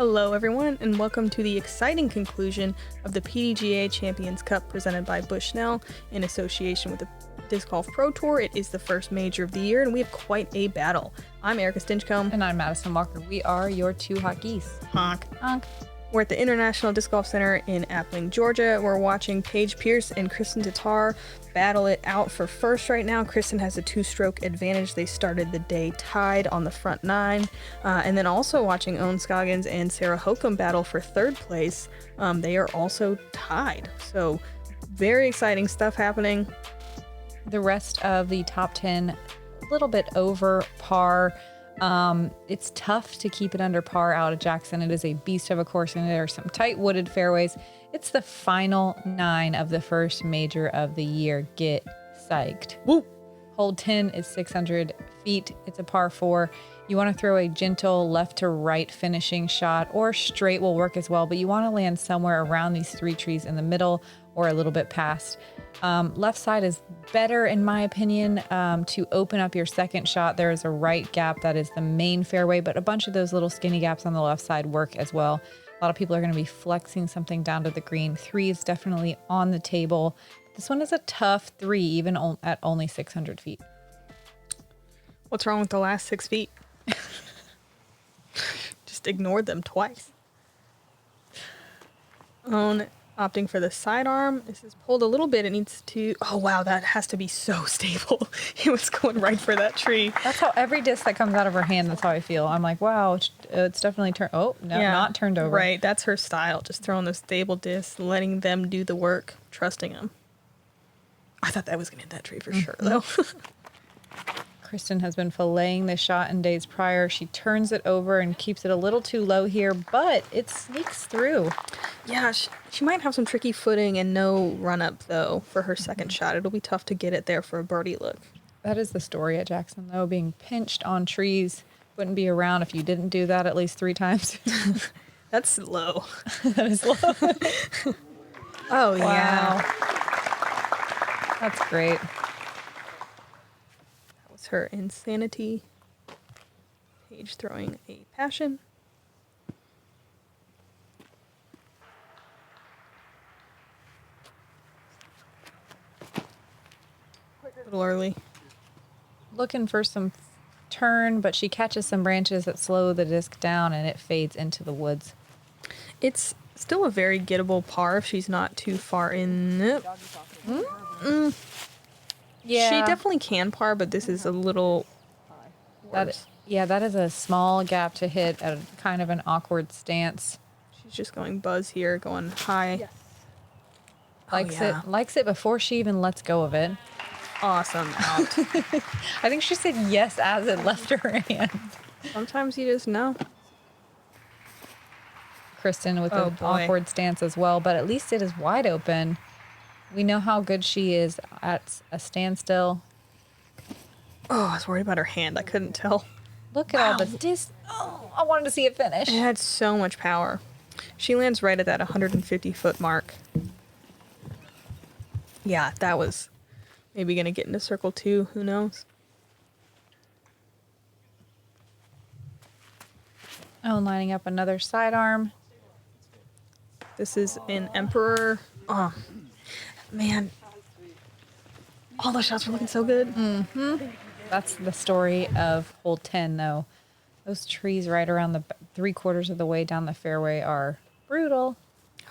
Hello everyone, and welcome to the exciting conclusion of the PDGA Champions Cup presented by Bushnell in association with the Disc Golf Pro Tour. It is the first major of the year, and we have quite a battle. I'm Erika Stinchcomb. And I'm Madison Walker. We are your two hot geese. Honk. Honk. We're at the International Disc Golf Center in Appling, Georgia. We're watching Paige Pierce and Kristin Tattar battle it out for first right now. Kristin has a two-stroke advantage. They started the day tied on the front nine. And then also watching Ohn Scoggins and Sarah Hokom battle for third place. They are also tied. So very exciting stuff happening. The rest of the top 10, a little bit over par. It's tough to keep it under par out at Jackson. It is a beast of a course, and there are some tight wooded fairways. It's the final 9 of the first major of the year. Get psyched. Woo! Hole 10 is 600 feet. It's a par 4. You want to throw a gentle left to right finishing shot, or straight will work as well, but you want to land somewhere around these 3 trees in the middle or a little bit past. Left side is better, in my opinion, to open up your second shot. There is a right gap that is the main fairway, but a bunch of those little skinny gaps on the left side work as well. A lot of people are going to be flexing something down to the green. 3 is definitely on the table. This one is a tough 3, even at only 600 feet. What's wrong with the last 6 feet? Just ignored them twice. Ohn opting for the sidearm. This is pulled a little bit. It needs to... Oh, wow, that has to be so stable. It was going right for that tree. That's how every disc that comes out of her hand, that's how I feel. I'm like, wow, it's definitely turned... Oh, no, yeah, not turned over. Right, that's her style. Just throwing those stable discs, letting them do the work, trusting them. I thought that was going to hit that tree for sure, though. Kristin has been filleting this shot in days prior. She turns it over and keeps it a little too low here, but it sneaks through. Yeah, she might have some tricky footing and no run-up, though, for her second shot. It'll be tough to get it there for a birdie look. That is the story at Jackson, though. Being pinched on trees. Wouldn't be around if you didn't do that at least 3 times. That's low. That is low. Oh, wow. Yeah. That's great. Her insanity. Paige throwing a passion. A little early. Looking for some turn, but she catches some branches that slow the disc down and it fades into the woods. It's still a very gettable par if she's not too far in it. Yeah. She definitely can par, but this is a little worse. That is a small gap to hit at kind of an awkward stance. She's just going buzz here, going high. Yes. Likes it before she even lets go of it. Awesome out. I think she said yes as it left her hand. Sometimes you just know. Kristin with an awkward stance as well, but at least it is wide open. We know how good she is at a standstill. Oh, I was worried about her hand. I couldn't tell. Look at all the disc. Oh, I wanted to see it finish. It had so much power. She lands right at that 150-foot mark. Yeah, that was maybe going to get into circle 2. Who knows? Oh, lining up another sidearm. This is an Emperor. Oh, man. All the shots were looking so good. Mm-hmm. That's the story of hole 10, though. Those trees right around the 3/4 of the way down the fairway are brutal.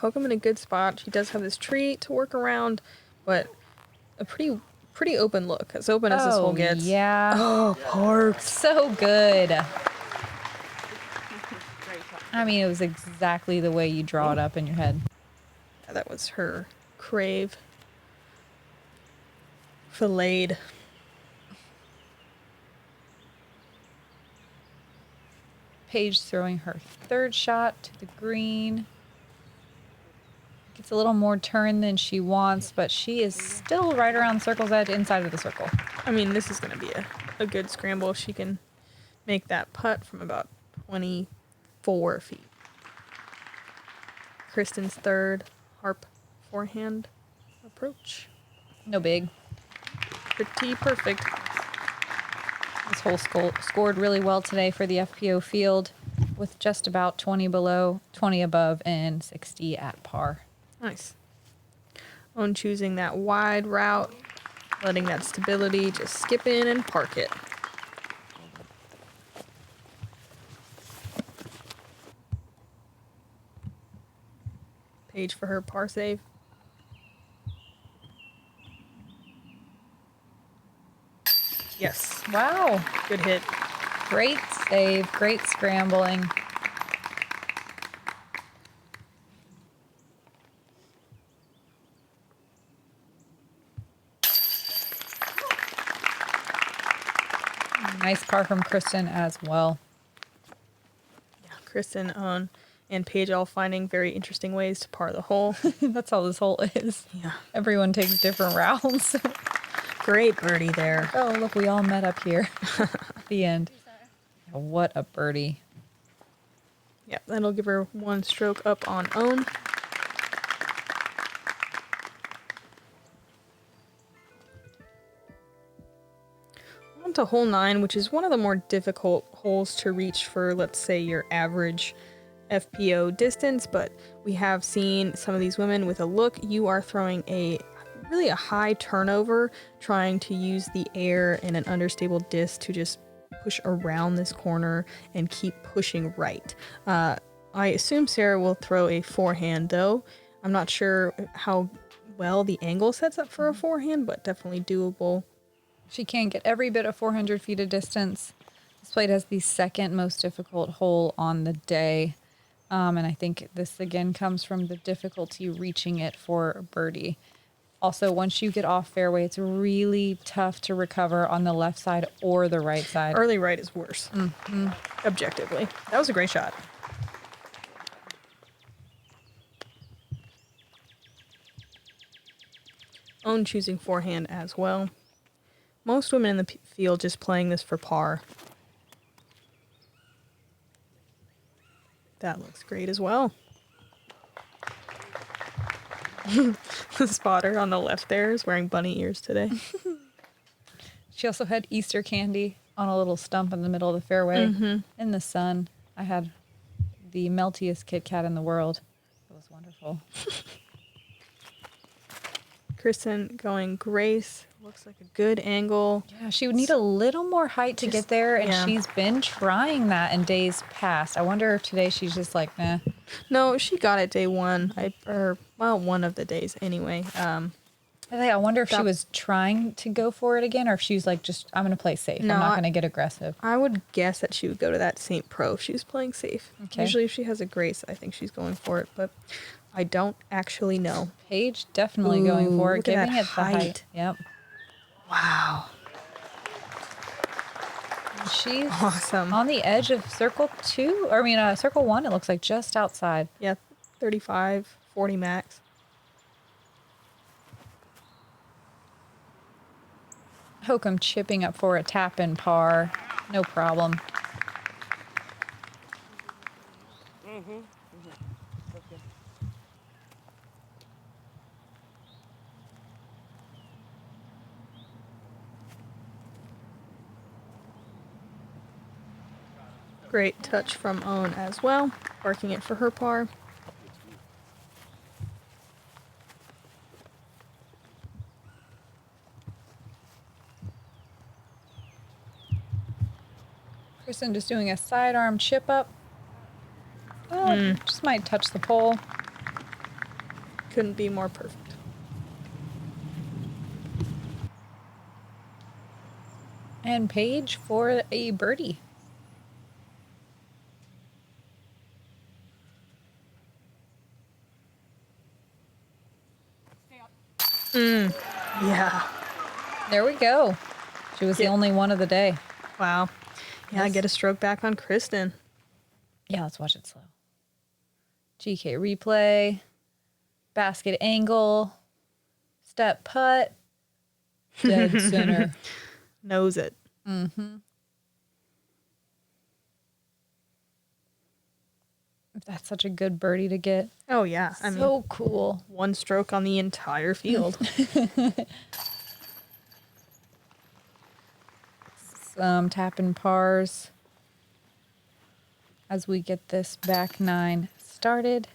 Hokom in a good spot. She does have this tree to work around, but a pretty open look. As open as this hole gets. Yeah. Oh, park. So good. I mean, it was exactly the way you draw it up in your head. Yeah, that was her crave. Filleted. Paige throwing her third shot to the green. Gets a little more turn than she wants, but she is still right around circle's edge inside of the circle. I mean, this is going to be a good scramble. She can make that putt from about 24 feet. Kristin's third harp forehand approach. No big. Pretty perfect. This hole scored really well today for the FPO field. with just about 20 below, 20 above, and 60 at par. Nice. Ohn choosing that wide route, letting that stability just skip in and park it. Paige for her par save. Yes. Wow. Good hit. Great save. Great scrambling. Nice par from Kristin as well. Yeah, Kristin, Ohn, and Paige all finding very interesting ways to par the hole. That's how this hole is. Yeah. Everyone takes different routes. Great birdie there. Oh, look, we all met up here. The end. What a birdie. Yep, that'll give her 1 stroke up on Ohn. On to hole 9, which is one of the more difficult holes to reach for, let's say, your average FPO distance, but we have seen some of these women with a look. You are throwing a high turnover, trying to use the air and an understable disc to just push around this corner and keep pushing right. I assume Sarah will throw a forehand, though. I'm not sure how well the angle sets up for a forehand, but definitely doable. She can get every bit of 400 feet of distance. This plate has the second most difficult hole on the day. And I think this again comes from the difficulty reaching it for birdie. Also, once you get off fairway, it's really tough to recover on the left side or the right side. Early right is worse, objectively. That was a great shot. Ohn choosing forehand as well. Most women in the field just playing this for par. That looks great as well. The spotter on the left there is wearing bunny ears today. She also had Easter candy on a little stump in the middle of the fairway in the sun. I had the meltiest Kit Kat in the world. It was wonderful. Kristin going Grace. Looks like a good angle. Yeah, she would need a little more height to get there, and yeah. she's been trying that in days past. I wonder if today she's just like, nah. No, she got it day one. One of the days anyway. I wonder if she was trying to go for it again, or if she was like, just, I'm going to play safe. No, I'm not going to get aggressive. I would guess that she would go to that St. Pro if she was playing safe. Okay. Usually if she has a Grace, I think she's going for it, but I don't actually know. Paige definitely going for it, look at giving that it the height. Yep. Wow. She's Awesome. on the edge of circle one, it looks like just outside. Yeah, 35, 40 max. Hokom chipping up for a tap in par. No problem. Great touch from Ohn as well, parking it for her par. Kristin just doing a sidearm chip up. Oh, just might touch the pole. Couldn't be more perfect. And Paige for a birdie. Yeah. There we go. She was the only one of the day. Wow. Yeah, Yes. get a stroke back on Kristin. Yeah, let's watch it slow. GK replay. Basket angle. Step putt. Dead center. Knows it. That's such a good birdie to get. Oh, yeah. I mean, So cool. one stroke on the entire field. Some tapping pars. as we get this back 9 started.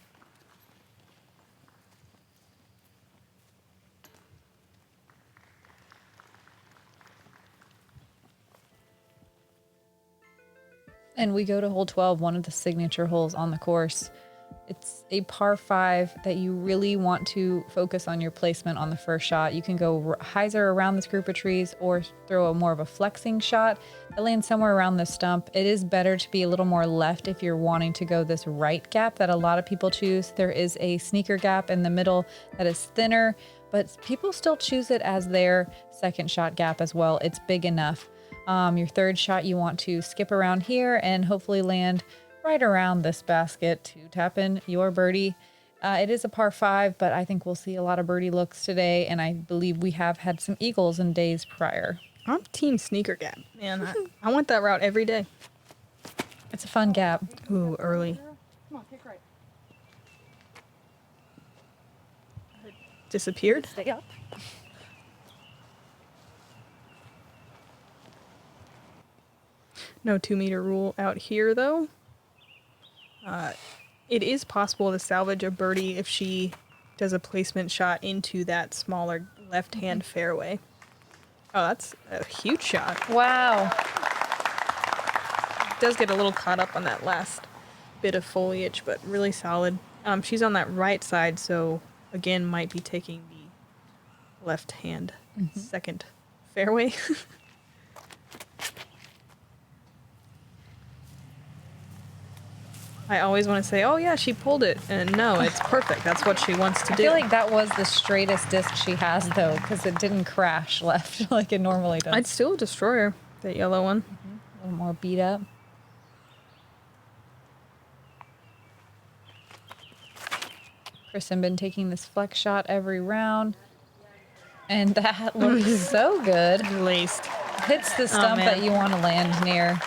And we go to hole 12, one of the signature holes on the course. It's a par 5 that you really want to focus on your placement on the first shot. You can go hyzer around this group of trees or throw more of a flexing shot that lands somewhere around the stump. It is better to be a little more left if you're wanting to go this right gap that a lot of people choose. There is a sneaker gap in the middle that is thinner, but people still choose it as their second shot gap as well. It's big enough. Your third shot, you want to skip around here and hopefully land right around this basket to tap in your birdie. It is a par 5, but I think we'll see a lot of birdie looks today, and I believe we have had some eagles in days prior. I'm team sneaker gap, man. I want that route every day. It's a fun gap. Ooh, early. Come on, kick right. Disappeared? Stay up. No 2-meter rule out here, though. It is possible to salvage a birdie if she does a placement shot into that smaller left-hand fairway. Oh, that's a huge shot. Wow. Does get a little caught up on that last bit of foliage, but really solid. She's on that right side, so again, might be taking the left-hand second fairway. I always want to say, oh yeah, she pulled it. And no, it's perfect. That's what she wants to do. I feel like that was the straightest disc she has, though, because it didn't crash left like it normally does. I'd still destroy her, that yellow one. A little more beat up. Kristin been taking this flex shot every round. And that looks so good. Laced. Hits the stump that you want to land near.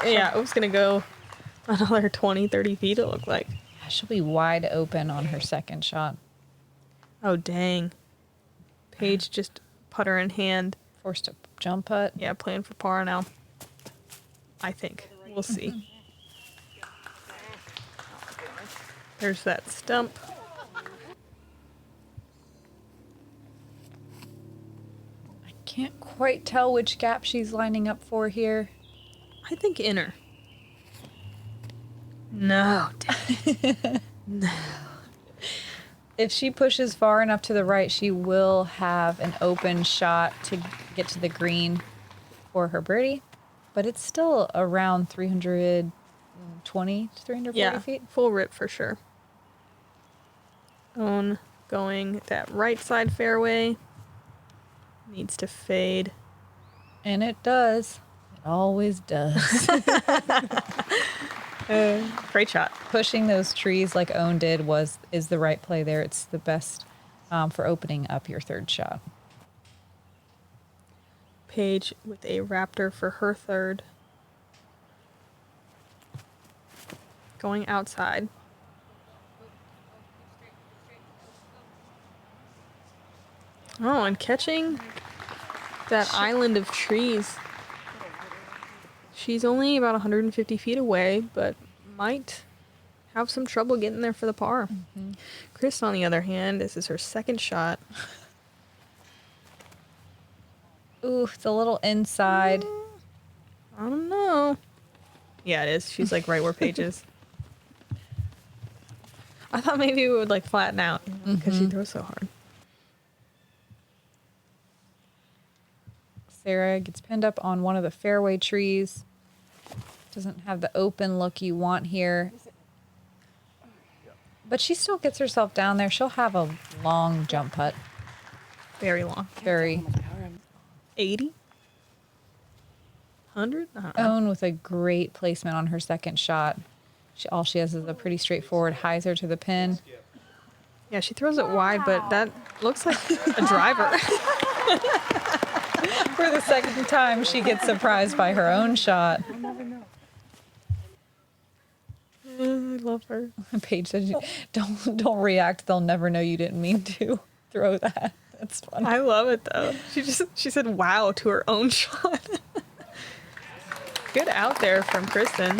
Yeah, it was going to go another 20, 30 feet, it looked like. Yeah, she'll be wide open on her second shot. Oh, dang. Paige just putter in hand. Forced to jump putt. Yeah, playing for par now. I think. We'll see. There's that stump. I can't quite tell which gap she's lining up for here. I think inner. No. No. If she pushes far enough to the right, she will have an open shot to get to the green for her birdie. But it's still around 320 to 340 feet. Full rip for sure. Ohn going that right side fairway. Needs to fade. And it does. It always does. Great shot. Pushing those trees like Ohn did is the right play there. It's the best for opening up your third shot. Paige with a raptor for her third. Going outside. Oh, and catching that island of trees. She's only about 150 feet away, but might have some trouble getting there for the par. Chris, on the other hand, this is her second shot. Ooh, it's a little inside. I don't know. Yeah, it is. She's like right where Paige is. I thought maybe it would like flatten out because she throws so hard. Sarah gets pinned up on one of the fairway trees. Doesn't have the open look you want here. But she still gets herself down there. She'll have a long jump putt. Very long. Very. 80? 100? I don't know. Ohn with a great placement on her second shot. All she has is a pretty straightforward hyzer to the pin. Yeah, she throws it wide, but that looks like a driver. For the second time, she gets surprised by her own shot. I love her. Paige said, "Don't react. They'll never know you didn't mean to throw that." That's fun. I love it though. She said wow to her own shot. Good out there from Kristin.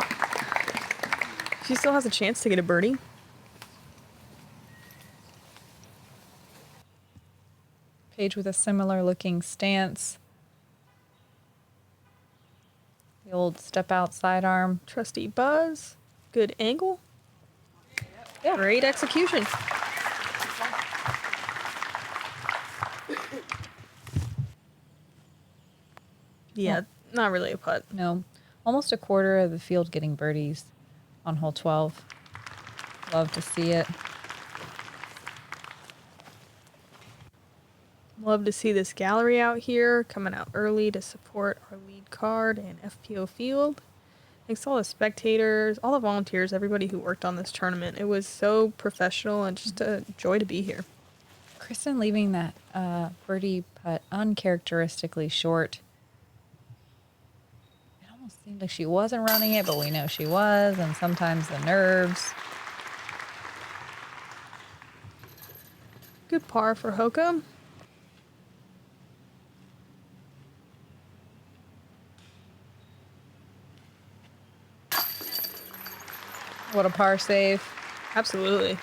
She still has a chance to get a birdie. Paige with a similar looking stance. The old step out sidearm. Trusty buzz. Good angle. Yeah. Great execution. Yeah, not really a putt. No. Almost a quarter of the field getting birdies on hole 12. Love to see it. Love to see this gallery out here coming out early to support our lead card and FPO field. Thanks to all the spectators, all the volunteers, everybody who worked on this tournament. It was so professional and just a joy to be here. Kristin leaving that birdie putt uncharacteristically short. It almost seemed like she wasn't running it, but we know she was, and sometimes the nerves. Good par for Hokom. What a par save. Absolutely.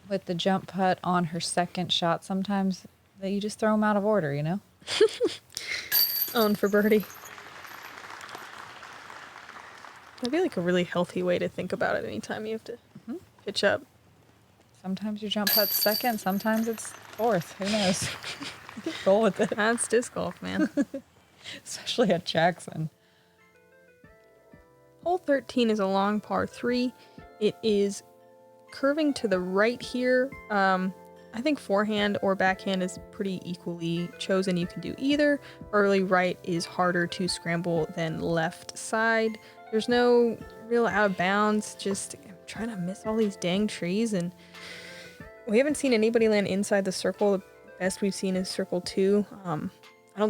With the jump putt on her second shot, sometimes that you just throw them out of order, you know? Own for birdie. That'd be like a really healthy way to think about it anytime you have to pitch up. Sometimes your jump putt's second, sometimes it's fourth. Who knows? Roll with it. That's disc golf, man. Especially at Jackson. Hole 13 is a long par 3. It is curving to the right here. I think forehand or backhand is pretty equally chosen. You can do either. Early right is harder to scramble than left side. There's no real out of bounds. Just trying to miss all these dang trees, and we haven't seen anybody land inside the circle. The best we've seen is circle 2.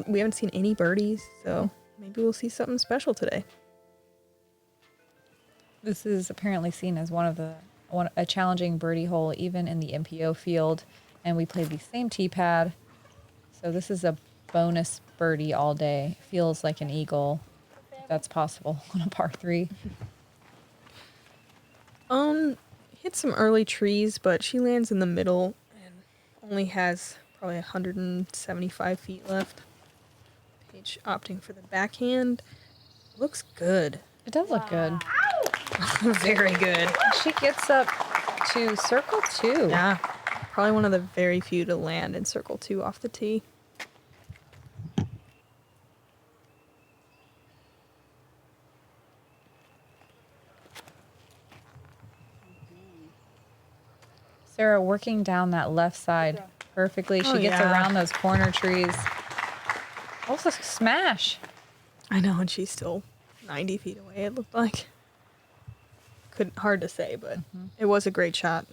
We haven't seen any birdies, so maybe we'll see something special today. This is apparently seen as a challenging birdie hole, even in the MPO field, and we played the same tee pad, so this is a bonus birdie all day. Feels like an eagle, if that's possible, on a par 3. Hit some early trees, but she lands in the middle and only has probably 175 feet left. Paige opting for the backhand. Looks good. It does look good. Very good. She gets up to circle 2. Yeah, probably one of the very few to land in circle 2 off the tee. Sarah working down that left side perfectly. She gets around those corner trees. Also smash. I know, and she's still 90 feet away, it looked like. Hard to say, but it was a great shot.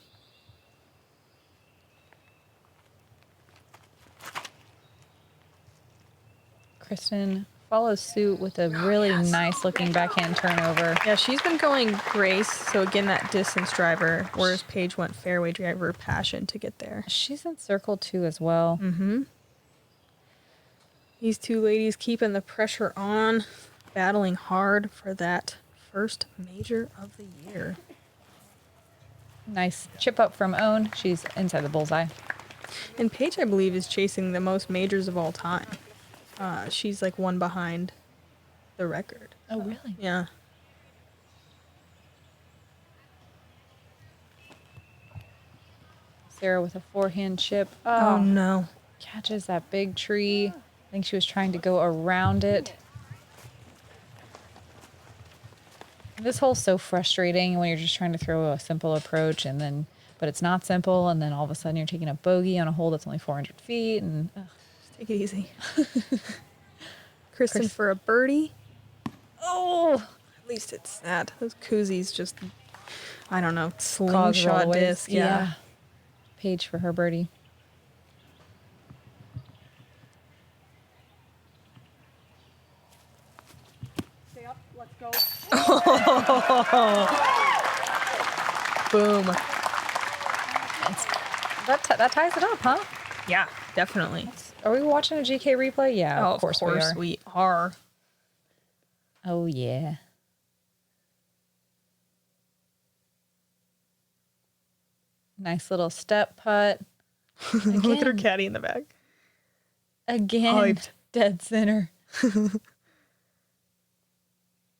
Kristin follows suit with a really nice looking backhand turnover. Yeah, she's been going grace, so again, that distance driver, whereas Paige went fairway driver passion to get there. She's in circle 2 as well. Mm-hmm. These two ladies keeping the pressure on, battling hard for that first major of the year. Nice chip up from Ohn. She's inside the bullseye. And Paige, I believe, is chasing the most majors of all time. She's like one behind the record. Oh, really? Yeah. Sarah with a forehand chip. Oh no. Catches that big tree. I think she was trying to go around it. This hole's so frustrating when you're just trying to throw a simple approach, but it's not simple, and then all of a sudden you're taking a bogey on a hole that's only 400 feet, and just take it easy. Kristin for a birdie. Oh, at least it's that. Those koozies just, I don't know, slingshot disc. Yeah. Paige for her birdie. Stay up. Let's go. Boom. That ties it up, huh? Yeah, definitely. Are we watching a GK replay? Yeah, of course we are. Oh, yeah. Nice little step putt. Look at her caddy in the back. Again, Hyped. dead center.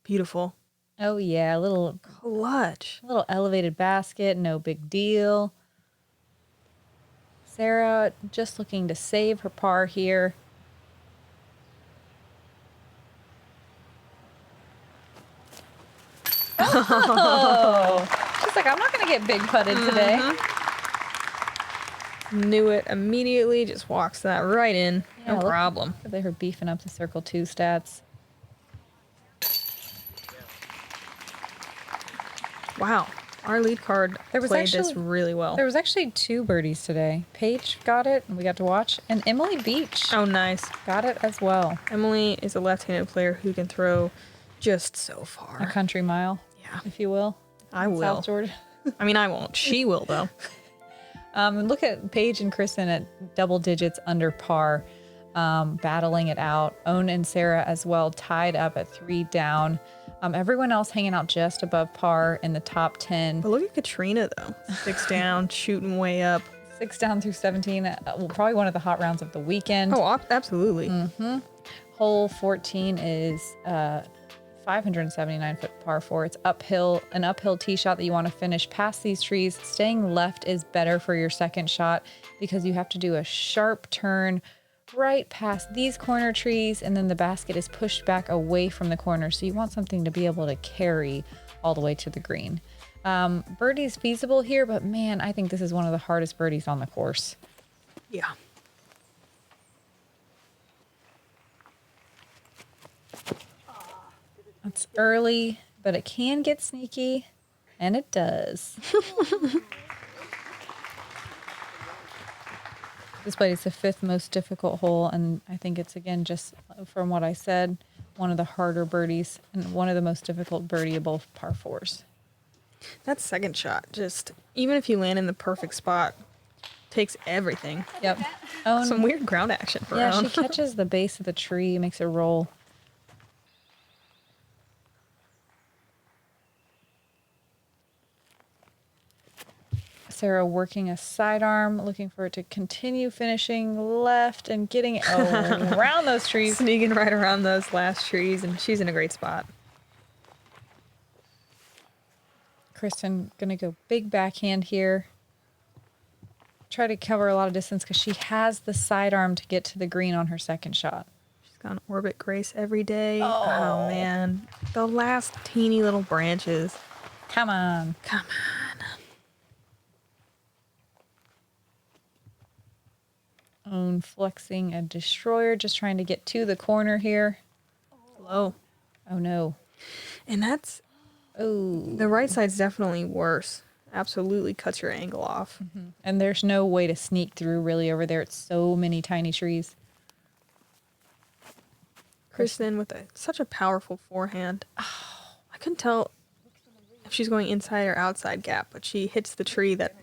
Beautiful. Oh yeah, a little Clutch. elevated basket, no big deal. Sarah just looking to save her par here. Oh, she's like, I'm not going to get big putted today. Knew it immediately. Just walks that right in. Yeah, No problem. They were beefing up the circle 2 stats. Wow. Our lead card played this really well. There was actually 2 birdies today. Paige got it, and we got to watch. And Emily Beach Oh, nice. got it as well. Emily is a left-handed player who can throw just so A far. country mile, if you will. I in will. South Georgia. I mean, I won't. She will, though. Look at Paige and Kristin at double digits under par, battling it out. Ohn and Sarah as well, tied up at 3 down. Everyone else hanging out just above par in the top 10. But look at Katrina, though. 6 down, shooting way up. 6 down through 17. Probably one of the hot rounds of the weekend. Oh, absolutely. Hole 14 is 579-foot par 4. It's an uphill tee shot that you want to finish past these trees. Staying left is better for your second shot because you have to do a sharp turn right past these corner trees, and then the basket is pushed back away from the corner. So you want something to be able to carry all the way to the green. Birdie's feasible here, but man, I think this is one of the hardest birdies on the course. Yeah. It's early, but it can get sneaky, and it does. This plate is the 5th most difficult hole, and I think it's, again, just from what I said, one of the harder birdies and one of the most difficult birdieable par 4s. That second shot, just even if you land in the perfect spot, takes everything. Yep. Ohn, Some weird ground action for yeah, Ohn. she catches the base of the tree, makes it roll. Sarah working a sidearm, looking for it to continue finishing left and getting it around those trees. Sneaking right around those last trees, and she's in a great spot. Kristin gonna go big backhand here. Try to cover a lot of distance because she has the sidearm to get to the green on her second shot. She's got an orbit grace every day. Oh, man. The last teeny little branches. Come on. Come on. Ohn flexing a destroyer, just trying to get to the corner here. Low. Oh no. And that's... Oh. The right side's definitely worse. Absolutely cuts your angle off. And there's no way to sneak through really over there. It's so many tiny trees. Kristin with such a powerful forehand. Oh, I couldn't tell if she's going inside or outside gap, but she hits the tree that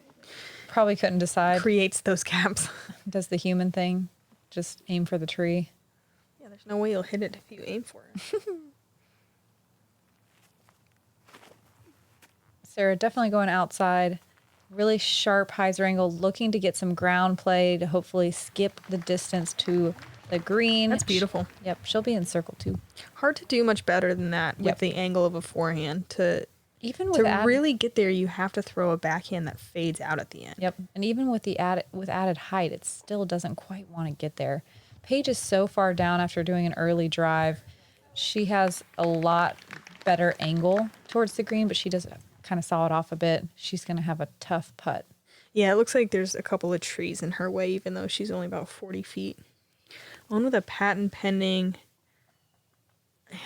Probably couldn't decide. creates those gaps. Does the human thing. Just aim for the tree. Yeah, there's no way you'll hit it if you aim for it. Sarah definitely going outside. Really sharp hyzer angle, looking to get some ground play to hopefully skip the distance to the green. That's beautiful. Yep, she'll be in circle 2. Hard to do much better than that with Yep. the angle of a forehand. To really get there, you have to throw a backhand that fades out at the end. Yep, and even with the added height, it still doesn't quite want to get there. Paige is so far down after doing an early drive. She has a lot better angle towards the green, but she does kind of saw it off a bit. She's going to have a tough putt. Yeah, it looks like there's a couple of trees in her way, even though she's only about 40 feet. On with a patent pending.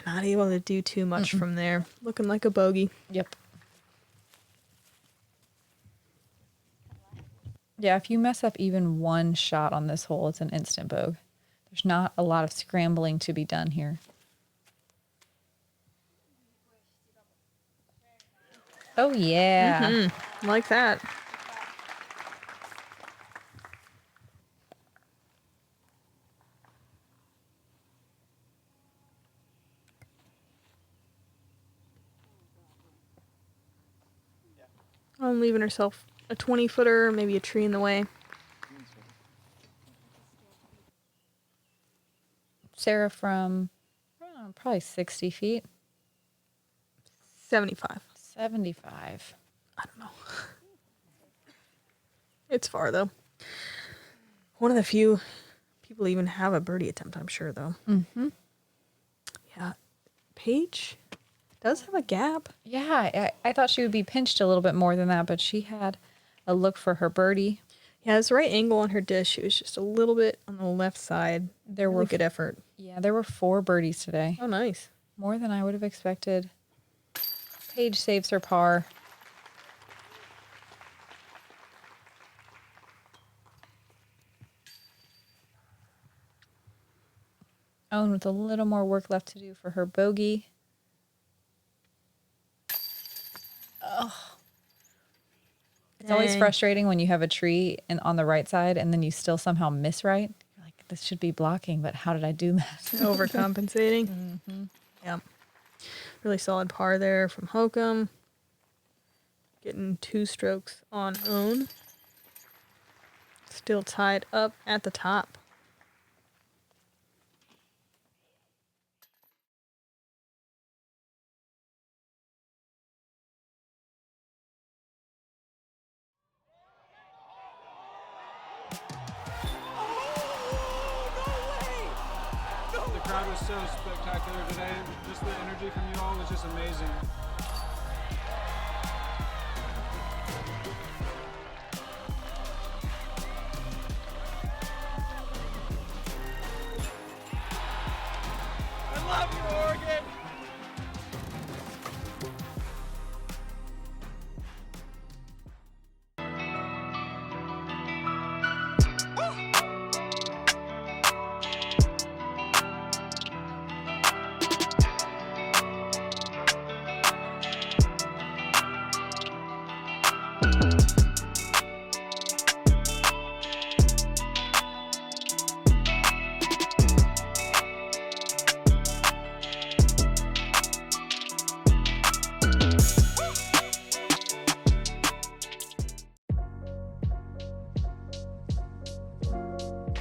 Not able to do too much from there. Looking like a bogey. Yep. Yeah, if you mess up even one shot on this hole, it's an instant bogey. There's not a lot of scrambling to be done here. Oh, yeah. Like that. I'm leaving herself a 20-footer, maybe a tree in the way. Sarah from probably 60 feet. 75. 75. I don't know. It's far, though. One of the few people even have a birdie attempt, I'm sure, though. Mm-hmm. Yeah. Paige does have a gap. Yeah, I thought she would be pinched a little bit more than that, but she had a look for her birdie. Yeah, it's the right angle on her dish. She was just a little bit on the left side. There Really were good effort. Yeah, there were 4 birdies today. Oh, nice. More than I would have expected. Paige saves her par. Ohn with a little more work left to do for her bogey. Oh. It's always frustrating when you have a tree on the right side and then you still somehow miss right. You're like, this should be blocking, but how did I do that? Overcompensating. Mm-hmm. Yeah. Really solid par there from Hokom. Getting 2 strokes on Ohn. Still tied up at the top. The crowd was so spectacular today. Just the energy from you all was just amazing. I love you, Oregon!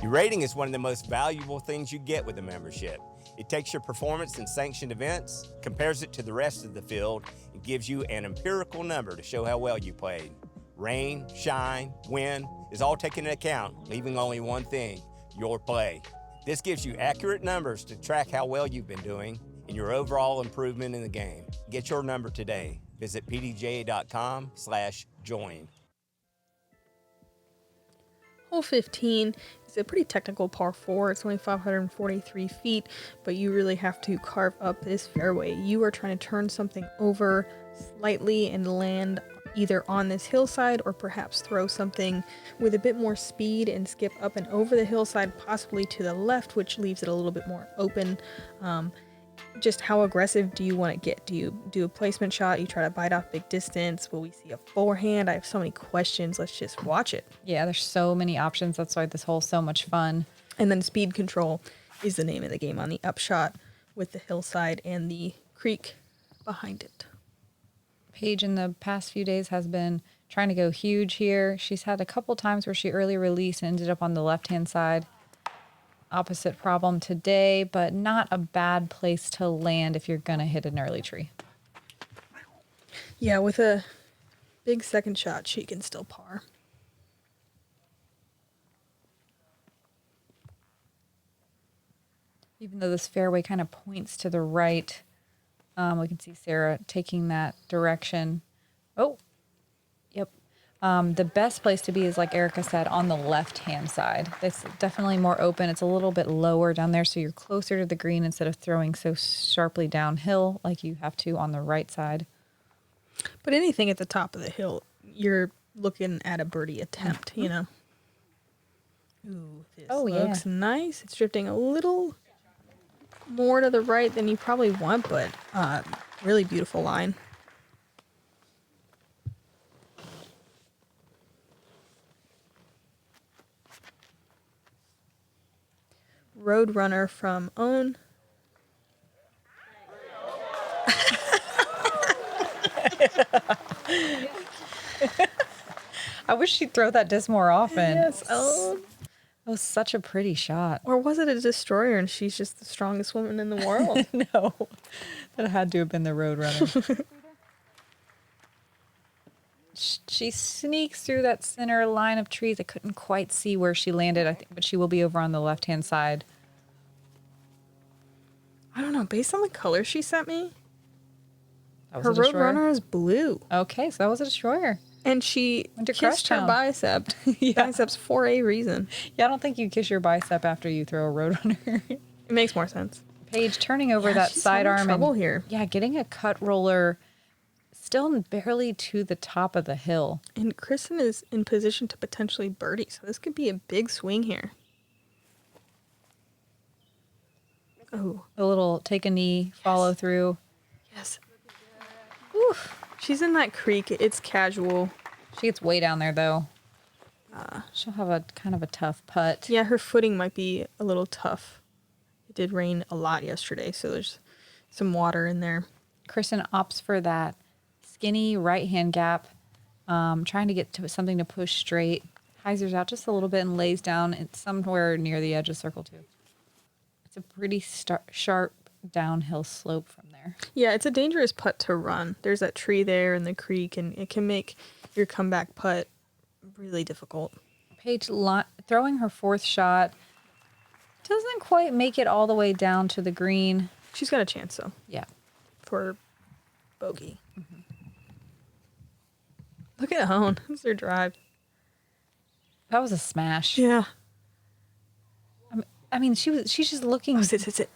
Your rating is one of the most valuable things you get with a membership. It takes your performance in sanctioned events, compares it to the rest of the field, and gives you an empirical number to show how well you played. Rain, shine, wind is all taken into account, leaving only one thing, your play. This gives you accurate numbers to track how well you've been doing and your overall improvement in the game. Get your number today. Visit pdga.com/join. Hole 15 is a pretty technical par 4. It's only 543 feet, but you really have to carve up this fairway. You are trying to turn something over slightly and land either on this hillside or perhaps throw something with a bit more speed and skip up and over the hillside, possibly to the left, which leaves it a little bit more open. Just how aggressive do you want to get? Do you do a placement shot? You try to bite off big distance? Will we see a forehand? I have so many questions. Let's just watch it. Yeah, there's so many options. That's why this hole's so much fun. And then speed control is the name of the game on the upshot with the hillside and the creek behind it. Paige in the past few days has been trying to go huge here. She's had a couple times where she early released and ended up on the left-hand side. Opposite problem today, but not a bad place to land if you're going to hit an early tree. Yeah, with a big second shot, she can still par. Even though this fairway kind of points to the right, we can see Sarah taking that direction. Oh, yep. The best place to be is, like Erika said, on the left-hand side. It's definitely more open. It's a little bit lower down there, so you're closer to the green instead of throwing so sharply downhill like you have to on the right side. But anything at the top of the hill, you're looking at a birdie attempt, you know. Ooh, this looks nice. It's drifting a little more to the right than you probably want, but really beautiful line. Roadrunner from Ohn. I wish she'd throw that disc more often. Yes. Oh. That was such a pretty shot. Or was it a destroyer and she's just the strongest woman in the world? No, that had to have been the Roadrunner. She sneaks through that center line of trees. I couldn't quite see where she landed, I think, but she will be over on the left-hand side. I don't know. Based on the color she sent me, That was her a destroyer. Roadrunner is blue. Okay, so that was a destroyer. And she Went to kissed her Crosstown. bicep. Yeah. Biceps for a reason. Yeah, I don't think you kiss your bicep after you throw a Roadrunner. It makes more sense. Paige turning over Yeah, that she's having sidearm trouble and here. yeah, getting a cut roller still barely to the top of the hill. And Kristin is in position to potentially birdie, so this could be a big swing here. Oh, A little take a knee, follow through. yes. Oof. She's in that creek. It's casual. She gets way down there though. She'll have a kind of a tough putt. Yeah, her footing might be a little tough. It did rain a lot yesterday, so there's some water in there. Kristin opts for that skinny right hand gap, trying to get to something to push straight. Hyzers out just a little bit and lays down. It's somewhere near the edge of circle 2. It's a pretty sharp downhill slope from there. Yeah, it's a dangerous putt to run. There's that tree there in the creek, and it can make your comeback putt really difficult. Paige throwing her fourth shot doesn't quite make it all the way down to the green. She's got a chance, though, Yeah. for bogey. Look at Ohn. That's their drive. That was a smash. Yeah. I mean, she's just looking. Oh, sit.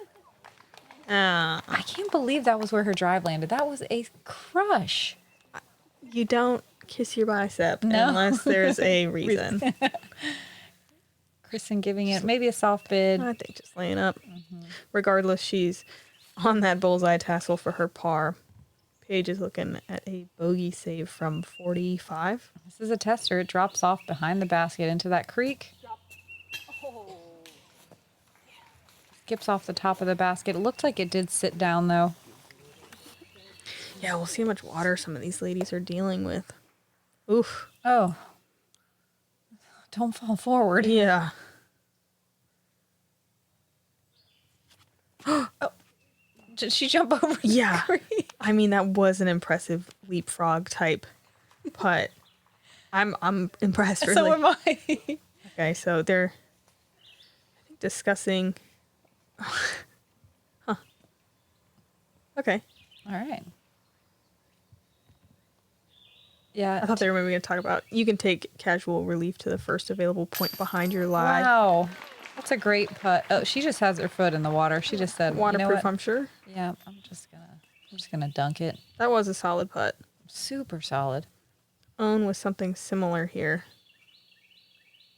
I can't believe that was where her drive landed. That was a crush. You don't kiss your bicep No. unless there's a reason. Kristin giving it maybe a soft bid. I think just laying up. Regardless, she's on that bullseye tassel for her par. Paige is looking at a bogey save from 45. This is a tester. It drops off behind the basket into that creek. Skips off the top of the basket. It looked like it did sit down, though. Yeah, we'll see how much water some of these ladies are dealing with. Oof. Oh. Don't fall forward. Yeah. Did she jump over the Yeah. creek? I mean, that was an impressive leapfrog type putt. I'm impressed, really. So am I. Okay, so they're discussing. Huh. Okay. All right. Yeah. I thought they were maybe going to talk about you can take casual relief to the first available point behind your lie. Wow. That's a great putt. Oh, she just has her foot in the water. She just said, Waterproof, you know what? I'm sure. Yeah, I'm just gonna dunk it. That was a solid putt. Super solid. Ohn with something similar here.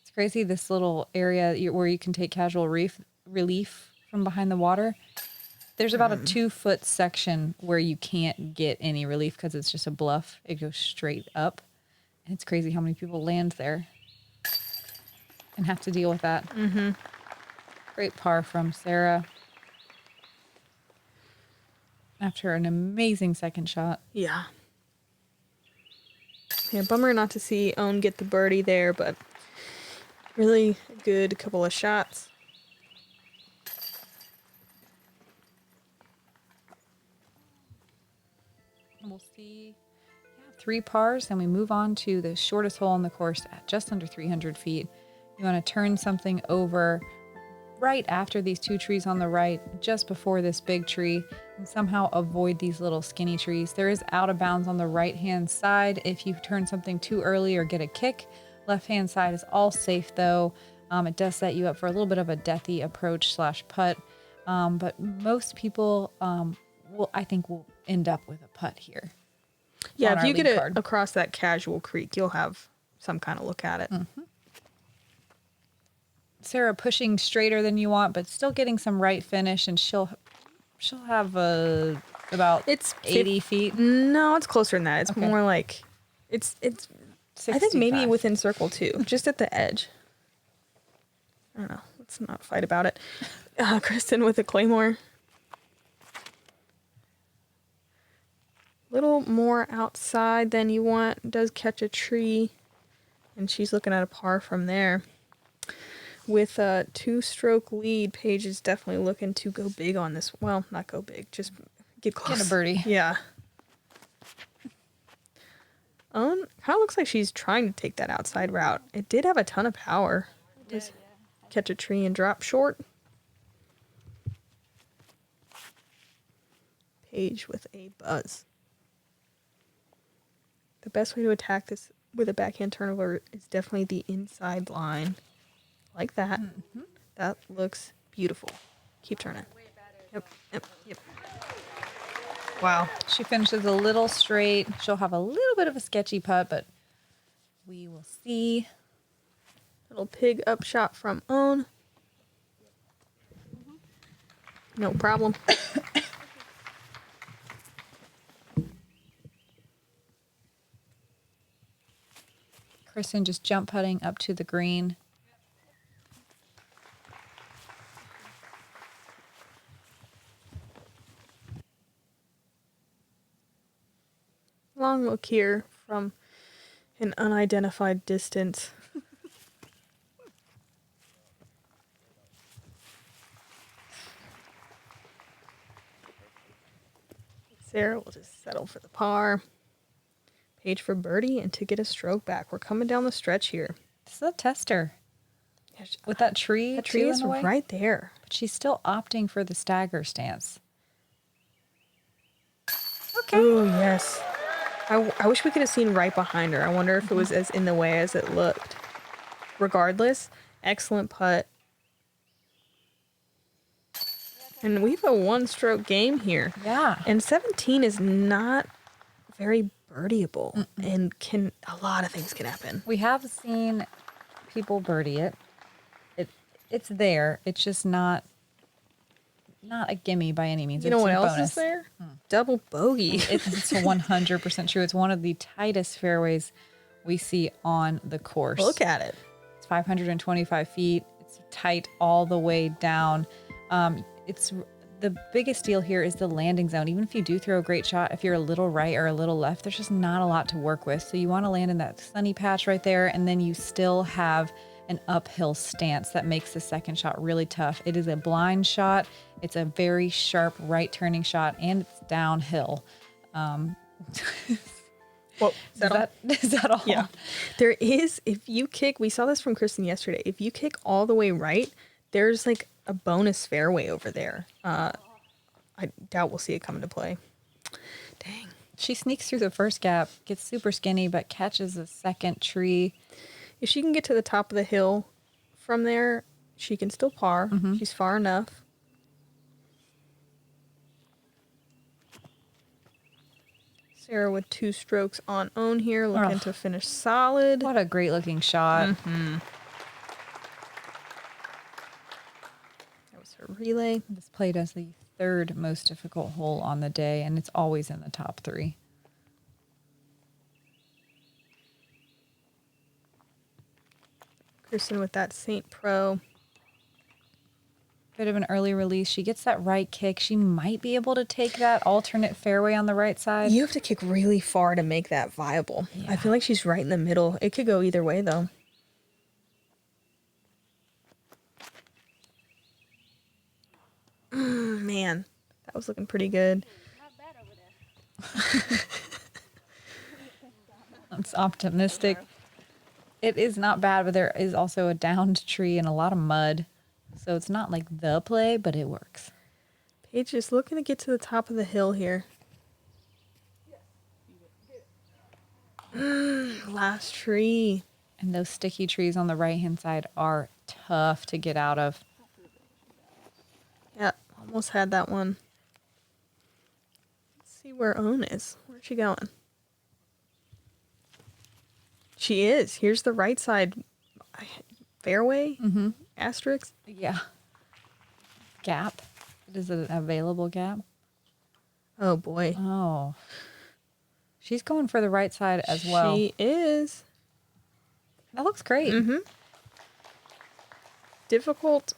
It's crazy this little area where you can take casual relief from behind the water. There's about a 2-foot section where you can't get any relief because it's just a bluff. It goes straight up. And it's crazy how many people land there and have to deal with that. Mm-hmm. Great par from Sarah. After an amazing second shot. Yeah. Yeah, bummer not to see Ohn get the birdie there, but really good couple of shots. We'll see 3 pars, then we move on to the shortest hole on the course at just under 300 feet. You want to turn something over right after these 2 trees on the right, just before this big tree, and somehow avoid these little skinny trees. There is out of bounds on the right-hand side if you turn something too early or get a kick. Left-hand side is all safe, though. It does set you up for a little bit of a deathy approach / putt, but most people I think will end up with a putt here. Yeah, on if our you get lead it card. across that casual creek, you'll have some kind of look at it. Sarah pushing straighter than you want, but still getting some right finish, and she'll have about It's 80 feet. No, it's closer than that. It's Okay. more like it's I think maybe 65. within circle 2, just at the edge. I don't know. Let's not fight about it. Kristin with a claymore. Little more outside than you want. Does catch a tree. And she's looking at a par from there. With a 2-stroke lead, Paige is definitely looking to go big on this. Well, not go big, just get close. Get a birdie. Yeah. Kind of looks like she's trying to take that outside route. It did have a ton of power. Just catch a tree and drop short. Paige with a buzz. The best way to attack this with a backhand turnover is definitely the inside line. Like that. Mm-hmm. That looks beautiful. Keep turning. Yep. Wow. She finishes a little straight. She'll have a little bit of a sketchy putt, but we will see. Little pig up shot from Ohn. No problem. Kristin just jump putting up to the green. Long look here from an unidentified distance. Sarah will just settle for the par. Paige for birdie and to get a stroke back. We're coming down the stretch here. This is a tester. With that tree. That tree is right there. But she's still opting for the stagger stance. Okay. Oh, yes. I wish we could have seen right behind her. I wonder if it was as in the way as it looked. Regardless, excellent putt. And we have a 1-stroke game here. Yeah. And 17 is not very birdieable. And a lot of things can happen. We have seen people birdie it. It's there. It's just not a gimme by any means. You know it's what else bonus. is there? Double bogey. It's 100% true. It's one of the tightest fairways we see on the course. Look at it. It's 525 feet. It's tight all the way down. It's the biggest deal here is the landing zone. Even if you do throw a great shot, if you're a little right or a little left, there's just not a lot to work with. So you want to land in that sunny patch right there, and then you still have an uphill stance that makes the second shot really tough. It is a blind shot. It's a very sharp right turning shot, and it's downhill. Well, is that all? Yeah. There is, if you kick, we saw this from Kristin yesterday, if you kick all the way right, there's like a bonus fairway over there. I doubt we'll see it come into play. Dang. She sneaks through the first gap, gets super skinny, but catches a second tree. If she can get to the top of the hill from there, she can still par. She's far enough. Sarah with 2 strokes on Ohn here, looking to finish solid. What a great looking shot. That was her relay. This played as the 3rd most difficult hole on the day, and it's always in the top 3. Kristin with that St. Pro. Bit of an early release. She gets that right kick. She might be able to take that alternate fairway on the right side. You have to kick really far to make that viable. Yeah. I feel like she's right in the middle. It could go either way, though. Man, that was looking pretty good. Not bad over there. It's optimistic. It is not bad, but there is also a downed tree and a lot of mud. So it's not like the play, but it works. Paige is looking to get to the top of the hill here. Last tree. And those sticky trees on the right-hand side are tough to get out of. Yeah, almost had that one. Let's see where Ohn is. Where's she going? She is. Here's the right side fairway. Asterisk. Yeah. Gap. Is it an available gap? Oh, boy. Oh. She's going for the right side as well. She is. That looks great. Difficult.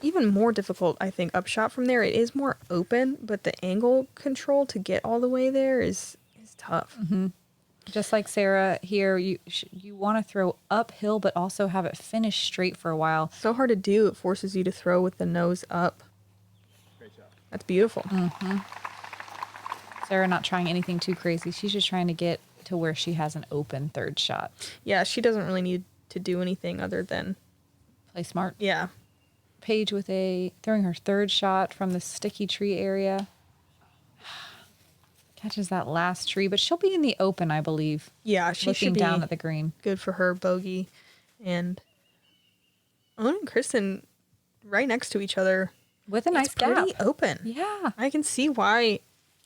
Even more difficult, I think, upshot from there. It is more open, but the angle control to get all the way there is tough. Just like Sarah here, you want to throw uphill, but also have it finish straight for a while. So hard to do. It forces you to throw with the nose up. Great job. That's beautiful. Sarah not trying anything too crazy. She's just trying to get to where she has an open third shot. Yeah, she doesn't really need to do anything other than, Play smart. yeah. Paige with throwing her third shot from the sticky tree area. Catches that last tree, but she'll be in the open, I believe. Yeah, she Looking should be down at the green. good for her bogey. And Ohn and Kristin right next to each other. With a nice It's gap. pretty open. Yeah. I can see why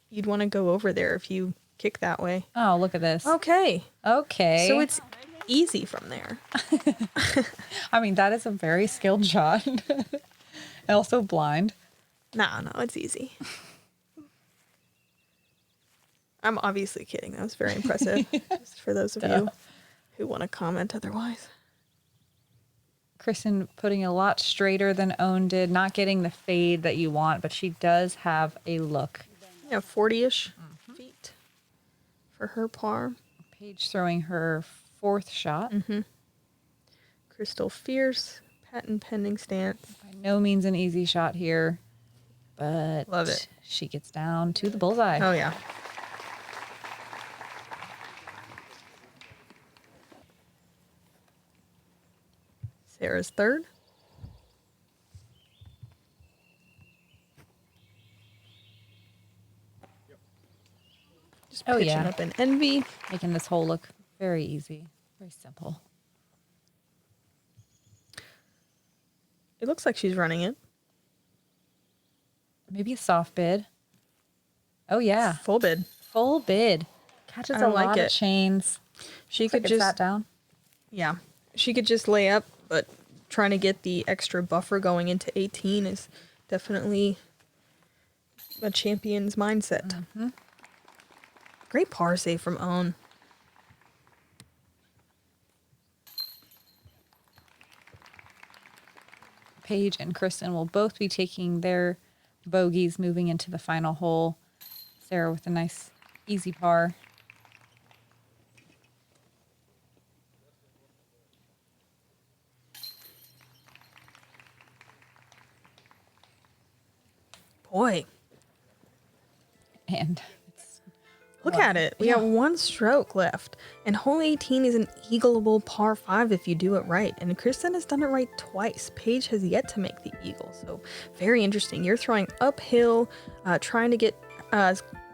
you'd want to go over there if you kick that way. Oh, look at this. Okay. Okay. So it's easy from there. I mean, that is a very skilled shot. Also blind. No, it's easy. I'm obviously kidding. That was very impressive. Just for those of you who want to comment otherwise. Kristin putting a lot straighter than Ohn did, not getting the fade that you want, but she does have a look. Yeah, 40-ish feet for her par. Paige throwing her fourth shot. Crystal Fierce, patent pending stance. By no means an easy shot here, but Love it. she gets down to the bullseye. Oh, yeah. Sarah's third. Just Oh, pitching yeah. up an envy. Making this hole look very easy, very simple. It looks like she's running it. Maybe a soft bid. Oh, yeah. Full bid. Full bid. Catches I a like lot it. of chains. She Looks could like it just sat down. Yeah. She could just lay up, but trying to get the extra buffer going into 18 is definitely a champion's mindset. Great par save from Ohn. Paige and Kristin will both be taking their bogeys moving into the final hole. Sarah with a nice easy par. Boy, And look at it. We got one stroke left. And hole 18 is an eagleable par 5 if you do it right. And Kristin has done it right twice. Paige has yet to make the eagle. So very interesting. You're throwing uphill, trying to get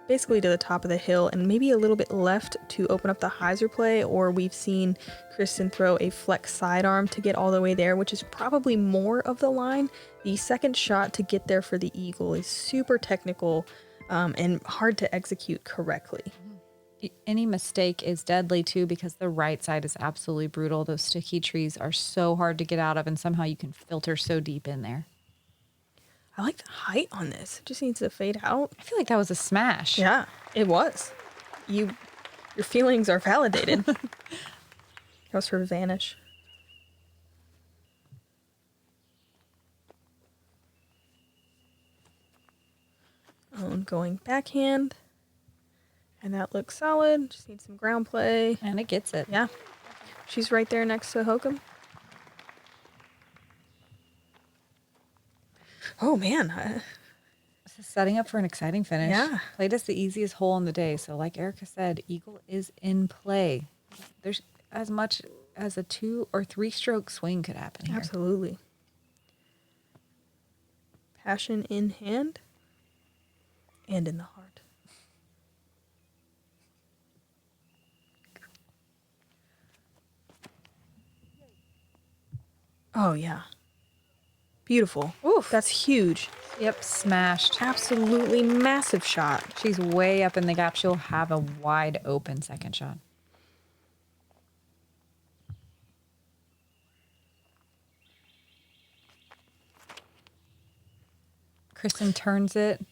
basically to the top of the hill and maybe a little bit left to open up the hyzer play. Or we've seen Kristin throw a flex sidearm to get all the way there, which is probably more of the line. The second shot to get there for the eagle is super technical and hard to execute correctly. any mistake is deadly too, because the right side is absolutely brutal. Those sticky trees are so hard to get out of, and somehow you can filter so deep in there. I like the height on this. It just needs to fade out. I feel like that was a smash. Yeah, it was. Your feelings are validated. That was her vanish. Ohn going backhand. And that looks solid. Just needs some ground play. And it gets it. Yeah. She's right there next to Hokom. Oh, man. This is setting up for an exciting finish. Yeah. Played as the easiest hole in the day. So like Erika said, eagle is in play. There's as much as a 2 or 3 stroke swing could happen here. Absolutely. Passion in hand and in the heart. Oh, yeah. Beautiful. Oof. That's huge. Yep, smashed. Absolutely massive shot. She's way up in the gap. She'll have a wide open second shot. Kristin turns it.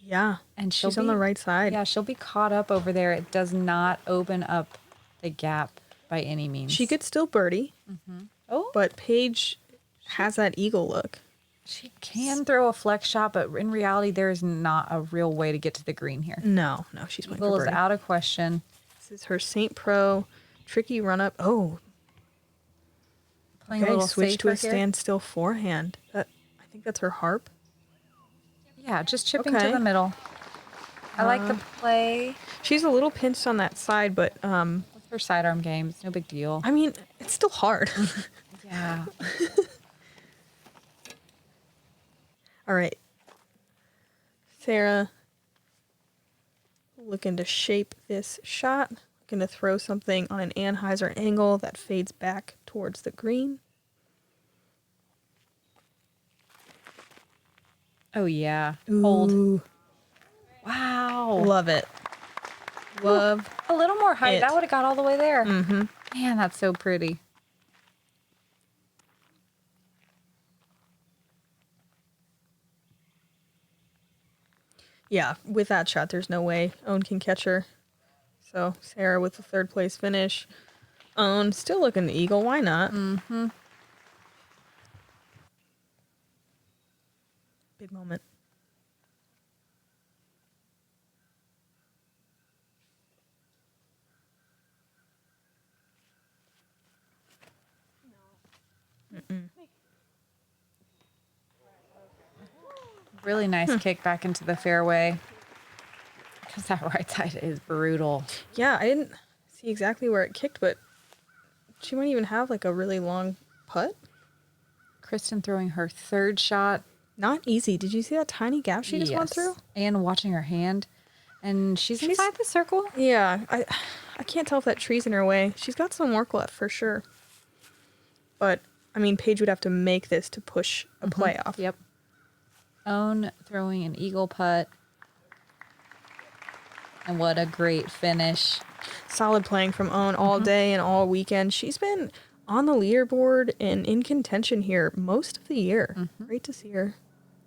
Yeah. And she's on the right side. Yeah, she'll be caught up over there. It does not open up the gap by any means. She could still birdie, Oh, but Paige has that eagle look. she can throw a flex shot, but in reality, there is not a real way to get to the green here. No, she's playing Eagle for is birdie. out of question. This is her St. Pro tricky run up. Oh, Playing a okay. little Switch safe to a right here. standstill forehand. I think that's her harp. Yeah, just chipping Okay. to the middle. I like the play She's a little pinched on that side, but with her sidearm game. It's no big deal. I mean, it's still hard. Yeah. All right. Sarah looking to shape this shot. Looking to throw something on an Anheuser angle that fades back towards the green. Oh, yeah. Hold. Ooh, Wow. love it. Love. A little more height. it. That would have got all the way there. Mm-hmm. Man, that's so pretty. Yeah, with that shot, there's no way Ohn can catch her. So Sarah with the third place finish. Ohn still looking to eagle. Why not? Mm-hmm. Big moment. Really nice kick back into the fairway. Because that right side is brutal. Yeah, I didn't see exactly where it kicked, but she might even have like a really long putt. Kristin throwing her third shot. Not easy. Did you see that tiny gap she just went through? And watching her hand. And she's inside the circle. Yeah, I can't tell if that tree's in her way. She's got some work left for sure. But, I mean, Paige would have to make this to push a playoff. Yep. Ohn throwing an eagle putt. And what a great finish. Solid playing from Ohn all day and all weekend. She's been on the leaderboard and in contention here most of the year. Great to see her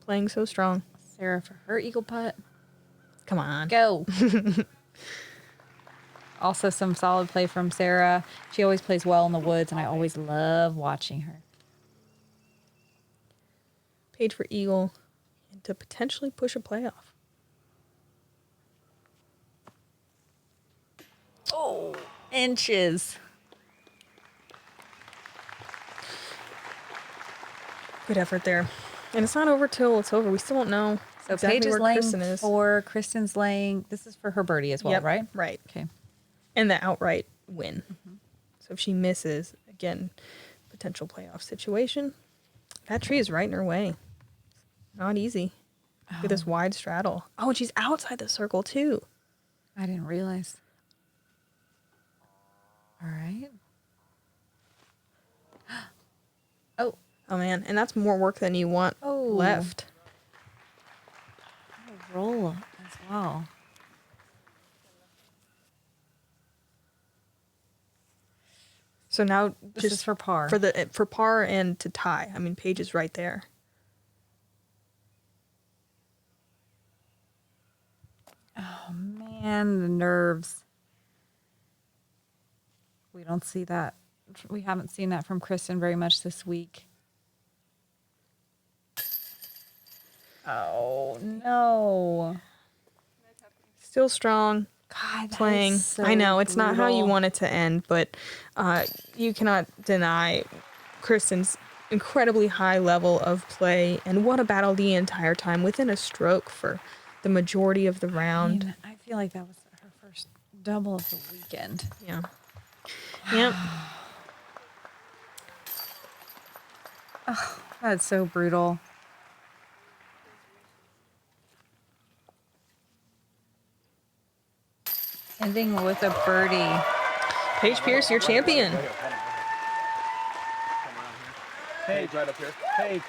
playing so strong. Sarah for her eagle putt. Come on. Go. Also some solid play from Sarah. She always plays well in the woods, and I always love watching her. Paige for eagle and to potentially push a playoff. Oh, inches. Good effort there. And it's not over till it's over. We still don't know So exactly Paige is where laying Kristin is. 4. Kristin's laying. This is for her birdie as well, Yep, right? Right. Okay. And the outright win. So if she misses, again, potential playoff situation. That tree is right in her way. Not easy. Look at this wide straddle. Oh, and she's outside the circle too. I didn't realize. All right. Oh, Oh man, and that's more work than you want Oh. left. a roll as well. So now This just is for par. for par and to tie. I mean, Paige is right there. Oh man, the nerves. We don't see that. We haven't seen that from Kristin very much this week. Oh no. Still strong. God, that Playing. is so I know it's not how you brutal. want it to end, but you cannot deny Kristin's incredibly high level of play and what a battle the entire time within a stroke for the majority of the round. Man, I feel like that was her first double of the weekend. Yeah. Yep. That's so brutal. Ending with a birdie. Paige Pierce, your champion. Paige, right up here. Paige.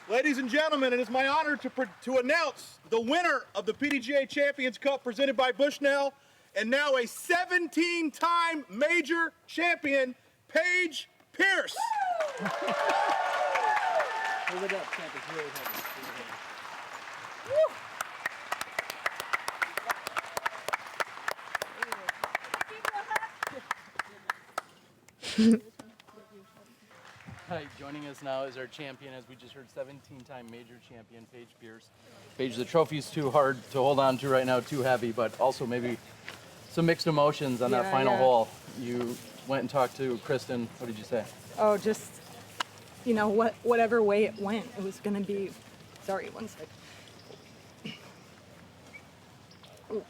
Ladies and gentlemen, it is my honor to announce the winner of the PDGA Champions Cup presented by Bushnell, and now a 17-time major champion, Paige Pierce. Hi, joining us now is our champion, as we just heard, 17-time major champion, Paige Pierce. Paige, the trophy's too hard to hold on to right now, too heavy, but also maybe some mixed emotions on that final hole. You went and talked to Kristin. What did you say? Oh, just, you know, whatever way it went, it was going to be, sorry, one sec.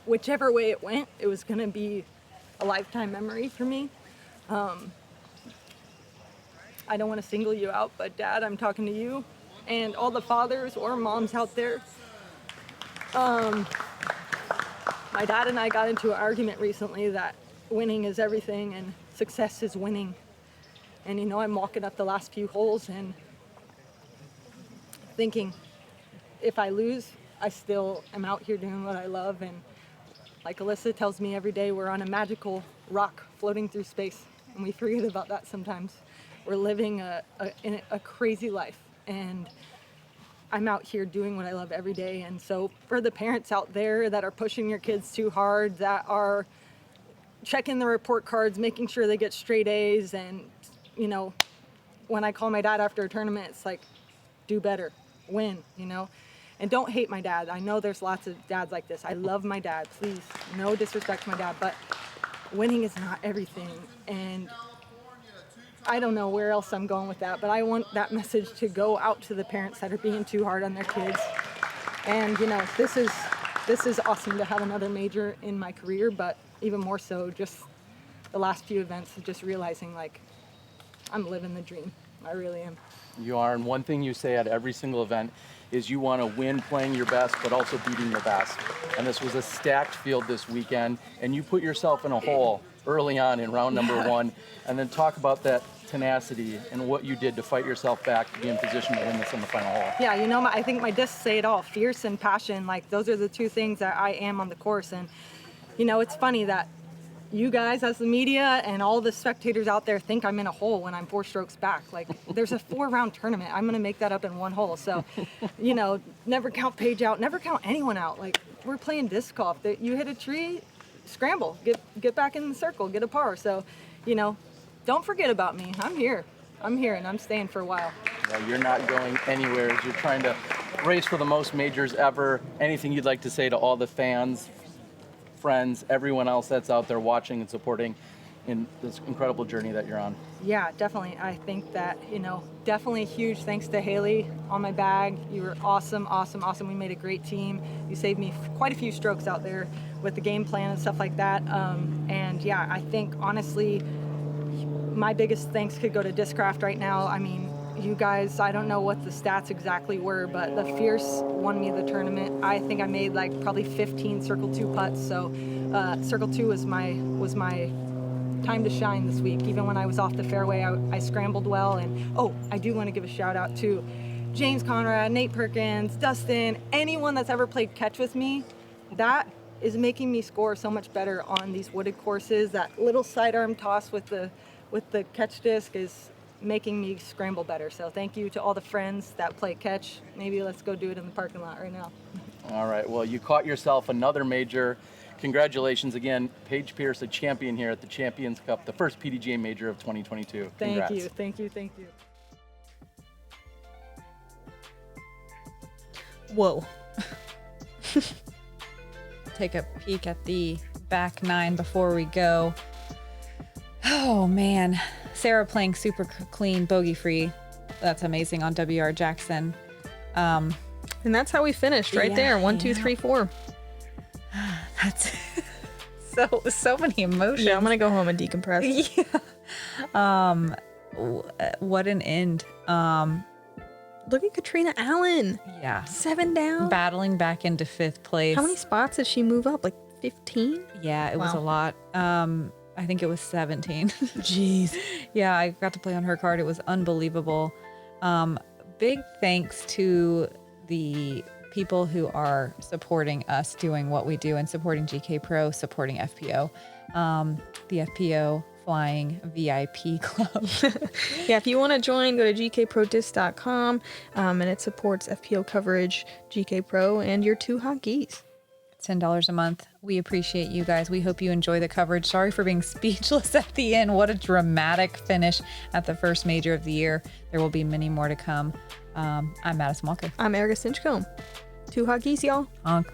Whichever way it went, it was going to be a lifetime memory for me. I don't want to single you out, but Dad, I'm talking to you and all the fathers or moms out there. My dad and I got into an argument recently that winning is everything and success is winning. And you know, I'm walking up the last few holes and thinking, if I lose, I still am out here doing what I love. And like Alyssa tells me every day, we're on a magical rock floating through space. And we forget about that sometimes. We're living a crazy life. And I'm out here doing what I love every day. And so for the parents out there that are pushing your kids too hard, that are checking the report cards, making sure they get straight A's, and, you know, when I call my dad after a tournament, it's like, do better, win, you know? And don't hate my dad. I know there's lots of dads like this. I love my dad, please, no disrespect to my dad, but winning is not everything. And I don't know where else I'm going with that, but I want that message to go out to the parents that are being too hard on their kids. And, you know, this is awesome to have another major in my career, but even more so just the last few events, just realizing, like, I'm living the dream. I really am. You are, and one thing you say at every single event is you want to win playing your best, but also beating your best. And this was a stacked field this weekend, and you put yourself in a hole early on in round number one, and then talk about that tenacity and what you did to fight yourself back to be in position to win this in the final hole. Yeah, you know, I think my discs say it all. Fierce and passion, like, those are the two things that I am on the course. And, you know, it's funny that you guys as the media and all the spectators out there think I'm in a hole when I'm 4 strokes back. Like, there's a 4-round tournament. I'm going to make that up in one hole. So, you know, never count Paige out, never count anyone out. Like, we're playing disc golf. You hit a tree, scramble, get back in the circle, get a par. So, you know, don't forget about me. I'm here, and I'm staying for a while. Well, you're not going anywhere. You're trying to race for the most majors ever. Anything you'd like to say to all the fans, friends, everyone else that's out there watching and supporting in this incredible journey that you're on? Yeah, definitely. I think that, you know, definitely huge thanks to Haley on my bag. You were awesome, awesome, awesome. We made a great team. You saved me quite a few strokes out there with the game plan and stuff like that. And yeah, I think honestly, my biggest thanks could go to Discraft right now. I mean, you guys, I don't know what the stats exactly were, but the Fierce won me the tournament. I think I made like probably 15 Circle 2 putts. So Circle 2 was my time to shine this week. Even when I was off the fairway, I scrambled well. And oh, I do want to give a shout out to James Conrad, Nate Perkins, Dustin, anyone that's ever played catch with me. That is making me score so much better on these wooded courses. That little sidearm toss with the catch disc is making me scramble better. So thank you to all the friends that play catch. Maybe let's go do it in the parking lot right now. All right, well, you caught yourself another major. Congratulations again, Paige Pierce, a champion here at the Champions Cup, the first PDGA Major of 2022. Congrats. Thank you. Whoa. Take a peek at the back 9 before we go. Oh man, Sarah playing super clean, bogey free. That's amazing on WR Jackson. And that's how we finished right there. 1, 2, 3, 4. That's so many emotions. Yeah, I'm gonna go home and decompress. Yeah. What an end. Look at Katrina Allen. Yeah. 7 down. Battling back into 5th place. How many spots did she move up? Like 15? Yeah, it was a lot. I think it was 17. Jeez. Yeah, I got to play on her card. It was unbelievable. Big thanks to the people who are supporting us doing what we do and supporting GK Pro, supporting FPO. The FPO Flying VIP Club. Yeah, if you want to join, go to gkprodisc.com, and it supports FPO coverage, GK Pro, and your 2 hot geese. $10 a month. We appreciate you guys. We hope you enjoy the coverage. Sorry for being speechless at the end. What a dramatic finish at the first major of the year. There will be many more to come. I'm Madison Walker. I'm Erika Stinchcomb. 2 Hot Geese, y'all. Honk.